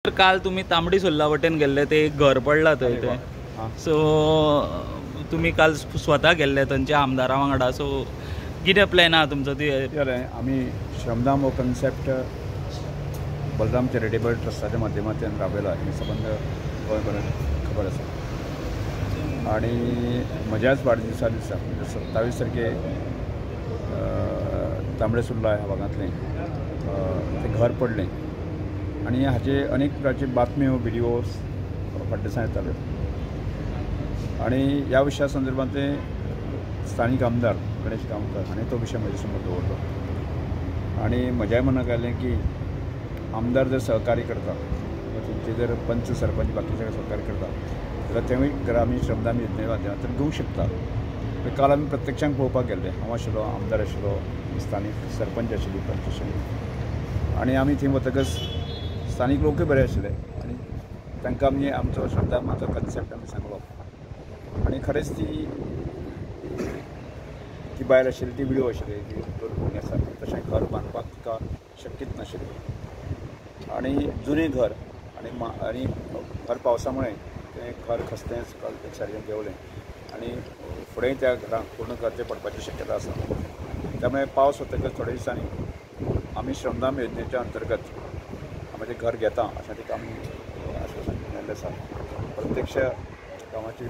तर काल तुम्ही तांबडी सुर्ला वटेन गेल्ले ते एक घर पडला थंय सो तुम्ही काल स्वता गेल्ले थंयच्या आमदारा वांगडा सो कितें प्लॅन आहा तुमचो ती आमी श्रमधाम हो कन्सेप्ट बलराम चॅरिटेबल ट्रस्टाच्या माध्यमांतल्यान राबयला हे संबंध गोंयभरांत खबर आसा आनी म्हज्याच वाडदिवसा दिसा म्हणजे 27 तारखे तांबडे सुर्ला ह्या भागांतलें तें घर पडलें आनी हाचे अनेक प्रकारचे बातम्यो व्हिडिओज फाटल्या दिसां येताल्यो आनी ह्या विशया संदर्भांत स्थानीक आमदार गणेश गांवकर हाणें तो विशय म्हजे समोर दवरलो आनी म्हज्याय मनाक आयलें की आमदार जर सहकार्य करता तुमचे जर पंच सरपंच बाकीचे सहकार्य करता जाल्यार तेवूय ग्रामीण श्रमदान योजने माध्यमांतल्यान घेवंक शकता. काल आमी प्रत्यक्षान पळोवपाक गेल्ले हांव आशिल्लो आमदार आशिल्लो स्थानीक सरपंच आशिल्ली पंच आशिल्ली आनी आमी थंय वतकच स्थानीक लोकूय बरे आशिल्ले आनी तांकां आमी आमचो श्रमदानाचो कन्सेप्ट आमी सांगलो आनी खरेंच ती बायल आशिल्ली ती विडो आशिल्ली ती दोन भुरगीं आसा तशें घर बांदपाक तिका शक्यच नाशिल्लें आनी जुनें घर आनी भर पावसा मुळे तें घर खस्तेंच एक सारकें देंवलें आनी फुडें त्या घराक पूर्ण करचें पडपाची शक्यता आसा. त्यामुळे पावस वतकच थोड्या दिसांनी आमी श्रमदान योजनेच्या अंतर्गत आमी तें घर घेता अशें तिका आमी आश्वासन दिल्लें आसा. प्रत्यक्ष गांवाची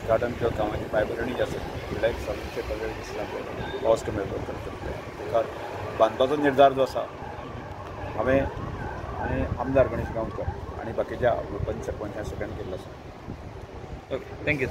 गार्डन किंवा गांवाची पायभरणी जी आसा फुडल्या दिसांचे 15 दिसांनी पावस कमी करता घर बांदपाचो निर्धार जो आसा हांवें आनी आमदार गणेश गांवकर आनी बाकीच्या पंच सरपंच ह्या सगळ्यांनी केल्लो आसा. Okay, thank you.